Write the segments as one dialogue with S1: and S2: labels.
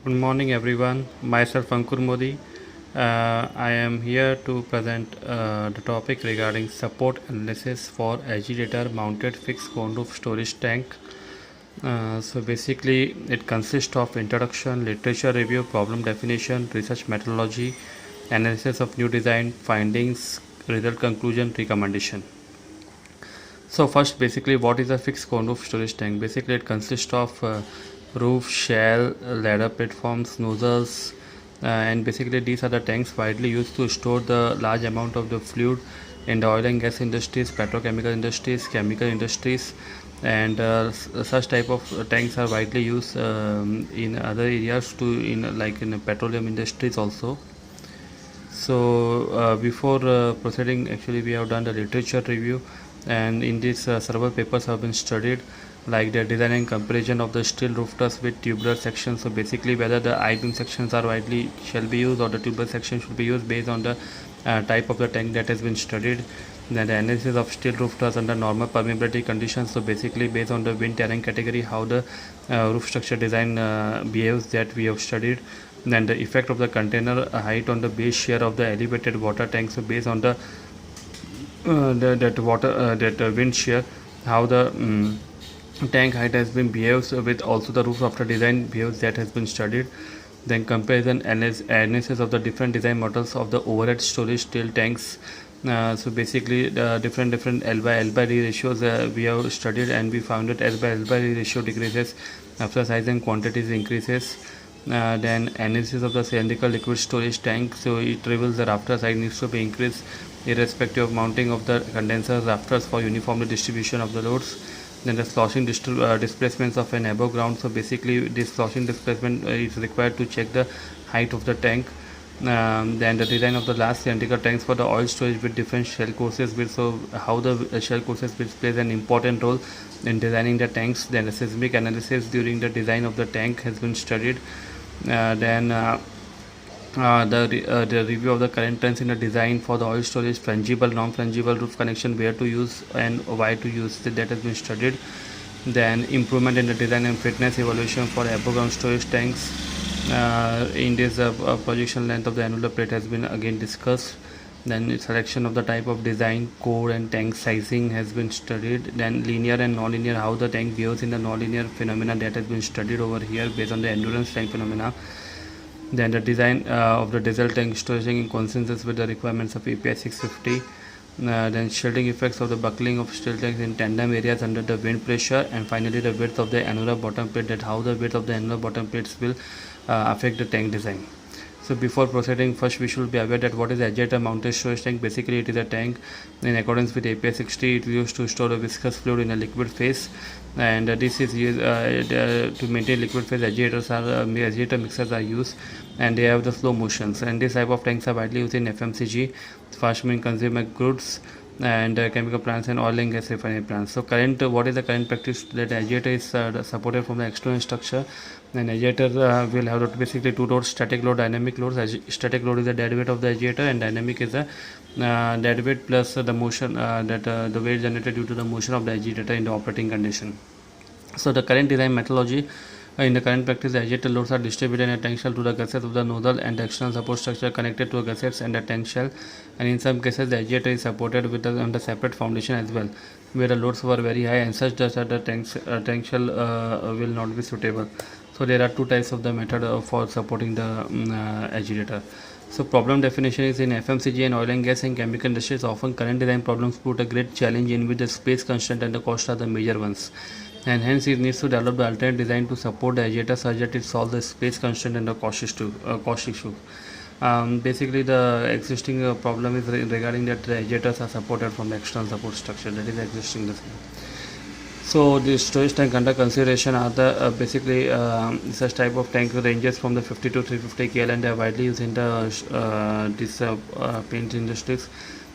S1: Good morning, everyone. Myself Ankur Modi. I am here to present the topic regarding support analysis for agitator mounted fixed cone roof storage tank. So basically, it consists of introduction, literature review, problem definition, research methodology, analysis of new design, findings, result conclusion, recommendation. So first, basically, what is a fixed cone roof storage tank? Basically, it consists of roof, shell, ladder platforms, nozzles, and basically these are the tanks widely used to store the large amount of the fluid in the oil and gas industries, petrochemical industries, chemical industries, and such type of tanks are widely used in other areas too, in like in the petroleum industries also. So before proceeding, actually we have done the literature review, and in this several papers have been studied, like the design and comparison of the steel roof truss with tubular sections. So basically whether the I-beam sections are widely shall be used or the tubular section should be used based on the type of the tank that has been studied. Then the analysis of steel roof truss under normal permeability conditions. So basically based on the wind terrain category, how the roof structure design behaves, that we have studied. Then the effect of the container height on the base shear of the elevated water tank. So based on the wind shear, how the tank height has been behaves with also the roof after design behaves, that has been studied. Then comparison analysis of the different design models of the overhead storage steel tanks. So basically the different L by D ratios we have studied, and we found that L by D ratio decreases after size and quantities increases. Then analysis of the cylindrical liquid storage tank. So it reveals the rafter size needs to be increased irrespective of mounting of the condenser rafters for uniformly distribution of the loads. Then the sloshing displacements of an above ground. So basically this sloshing displacement is required to check the height of the tank. Then the design of the last cylindrical tanks for the oil storage with different shell courses will, so how the shell courses will plays an important role in designing the tanks. Then the seismic analysis during the design of the tank has been studied. Then the review of the current trends in the design for the oil storage, fungible, non-fungible roof connection, where to use and why to use, that has been studied. Then improvement in the design and fitness evaluation for above ground storage tanks. In this projection length of the annular plate has been again discussed. Then selection of the type of design, core and tank sizing has been studied. Then linear and non-linear, how the tank behaves in the non-linear phenomena, that has been studied over here based on the endurance tank phenomena. Then the design of the diesel tank storage in consensus with the requirements of API 650. Then shielding effects of the buckling of steel tanks in tandem areas under the wind pressure. And finally the width of the annular bottom plate, that how the width of the annular bottom plates will affect the tank design. So before proceeding, first we should be aware that what is agitator mounted storage tank. Basically it is a tank in accordance with API 60. It is used to store a viscous fluid in a liquid phase, and this is used to maintain liquid phase. Agitator mixers are used, and they have the slow motions, and this type of tanks are widely used in FMCG, fast moving consumer goods, and chemical plants and oil and gas refinery plants. So what is the current practice, that agitator is supported from the external structure. Then agitator will have basically two loads: static load, dynamic loads. Static load is the dead weight of the agitator, and dynamic is the dead weight plus the motion, the weight generated due to the motion of the agitator in the operating condition. So the current design methodology, in the current practice, the agitator loads are distributed in a tank shell to the gussets of the nozzle and the external support structure connected to the gussets and the tank shell. And in some cases, the agitator is supported with on the separate foundation as well, where the loads were very high and such that the tank shell will not be suitable. So there are two types of the method for supporting the agitator. So problem definition is, in FMCG and oil and gas and chemical industries, often current design problems put a great challenge in which the space constraint and the cost are the major ones, and hence it needs to develop the alternate design to support the agitator such that it solves the space constraint and the cost issue. Basically the existing problem is regarding that the agitators are supported from the external support structure, that is existing design. So the storage tank under consideration are the basically such type of tank ranges from the 50 to 350 KL, and they are widely used in the paint industries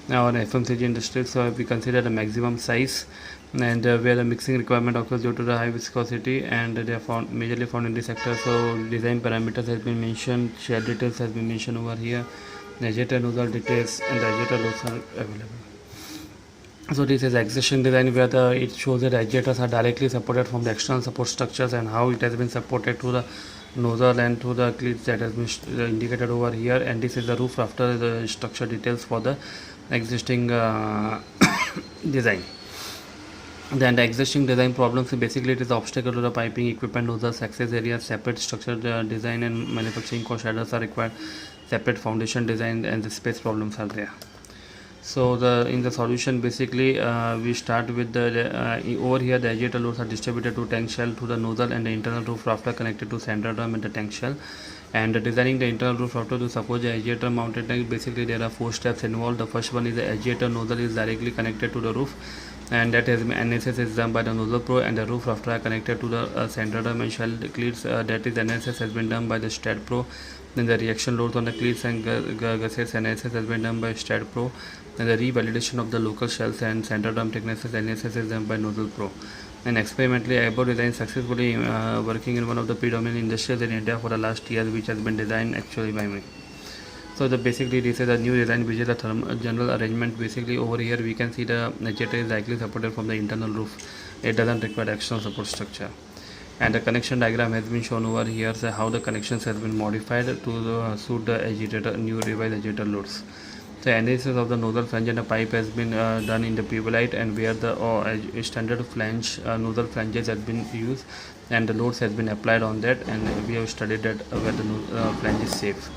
S1: or FMCG industries. So we consider the maximum size, and where the mixing requirement occurs due to the high viscosity, and they are majorly found in this sector. So design parameters has been mentioned, shell details has been mentioned over here, the agitator nozzle details, and the agitator loads are available. So this is existing design, where it shows that agitators are directly supported from the external support structures, and how it has been supported to the nozzle and through the cleats that has been indicated over here. And this is the roof after the structure details for the existing design. Then the existing design problems, basically it is obstacle to the piping equipment, nozzles, access areas, separate structure design and manufacturing cost adders are required, separate foundation design, and the space problems are there. So in the solution, basically we start with the over here the agitator loads are distributed to tank shell, to the nozzle and the internal roof rafter connected to center drum and the tank shell. And designing the internal roof rafter to support the agitator mounted tank, basically there are 4 steps involved. The first one is the agitator nozzle is directly connected to the roof, and that has NSS is done by the nozzle pro, and the roof rafter are connected to the center drum and shell cleats, that is NSS has been done by the Strat Pro. Then the reaction loads on the cleats and gussets NSS has been done by Strat Pro. Then the revalidation of the local shells and center drum thicknesses NSS is done by Nozzle Pro. And experimentally, Airboat design successfully working in one of the predominant industries in India for the last year, which has been designed actually by me. So basically this is a new design, which is a general arrangement. Basically over here we can see the agitator is likely supported from the internal roof. It doesn't require external support structure. And the connection diagram has been shown over here, so how the connections has been modified to suit the agitator, new revised agitator loads. The analysis of the nozzle flange and the pipe has been done in the Pebblite, and where the standard flange nozzle flanges has been used and the loads has been applied on that, and we have studied that where the flange is safe.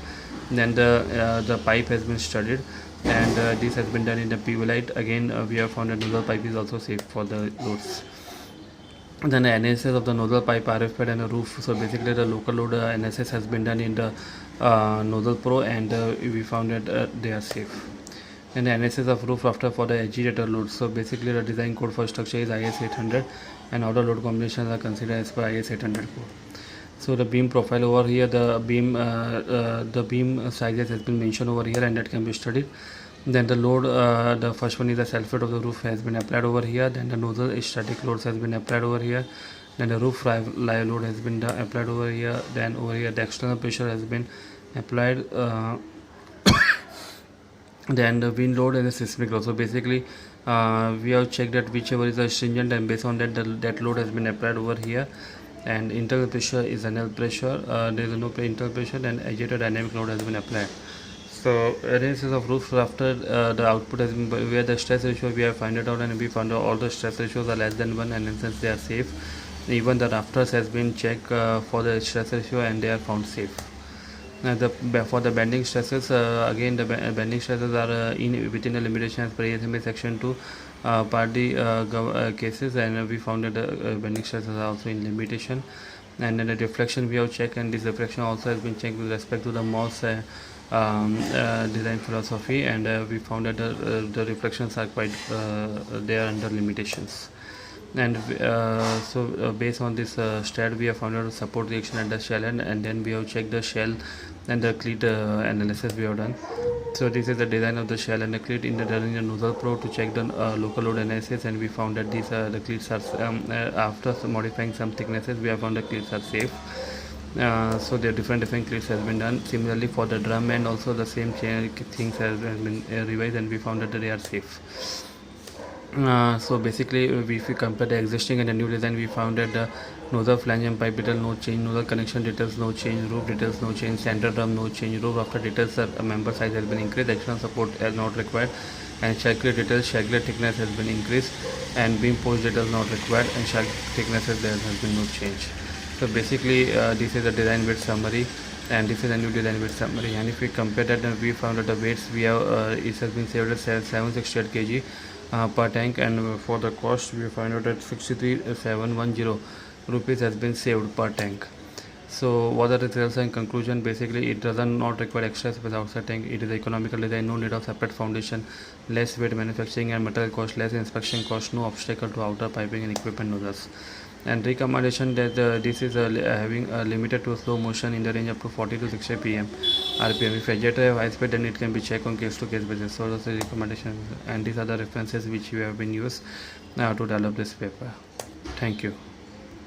S1: Then the pipe has been studied, and this has been done in the Pebblite. Again we have found that nozzle pipe is also safe for the loads. Then the analysis of the nozzle pipe, RF pad and the roof. So basically the local load analysis has been done in the Nozzle Pro, and we found that they are safe. And the analysis of roof rafter for the agitator load. So basically the design code for structure is IS 800, and order load combinations are considered as per IS 800 code. So the beam profile over here, the beam sizes has been mentioned over here, and that can be studied. Then the load, the first one is the self weight of the roof has been applied over here. Then the nozzle static loads has been applied over here. Then the roof live load has been applied over here. Then over here the external pressure has been applied. Then the wind load and the seismic load. So basically we have checked that whichever is the stringent, and based on that that load has been applied over here. And internal pressure is annual pressure, there is no internal pressure, and agitator dynamic load has been applied. So analysis of roof after the output has been where the stress ratio we have found it out, and we found out all the stress ratios are less than 1, and since they are safe, even the rafters has been checked for the stress ratio and they are found safe. For the bending stresses, again the bending stresses are within the limitations per ASME section 2 part D cases, and we found that the bending stresses are also in limitation. And then the deflection we have checked, and this deflection also has been checked with respect to the Morse design philosophy, and we found that the reflections are quite they are under limitations. And based on this stat, we have found out to support reaction at the shell end, and then we have checked the shell and the cleat analysis we have done. So this is the design of the shell and the cleat in the Nozzle Pro to check the local load analysis, and we found that these the cleats are after modifying some thicknesses, we have found the cleats are safe. So there are different cleats has been done. Similarly for the drum end also the same things has been revised, and we found that they are safe. So basically if we compare the existing and the new design, we found that the nozzle flange and pipe detail no change, nozzle connection details no change, roof details no change, center drum no change, roof after details member size has been increased, external support is not required, and shaglet details, shaglet thickness has been increased, and beam post details not required, and shag thicknesses there has been no change. So basically this is a design weight summary, and this is a new design weight summary. And if we compare that, then we found that the weights we have it has been saved at 768 kg per tank, and for the cost we find out that 63,710 rupees has been saved per tank. So what are the results and conclusion? Basically it does not require extra space outside tank, it is economical design, no need of separate foundation, less weight manufacturing and material cost, less inspection cost, no obstacle to outer piping and equipment nozzles. And recommendation that this is having limited to slow motion in the range up to 40 to 60 RPM. If agitator have high speed, then it can be checked on case to case basis. So that's the recommendation, and these are the references which we have been used to develop this paper. Thank you.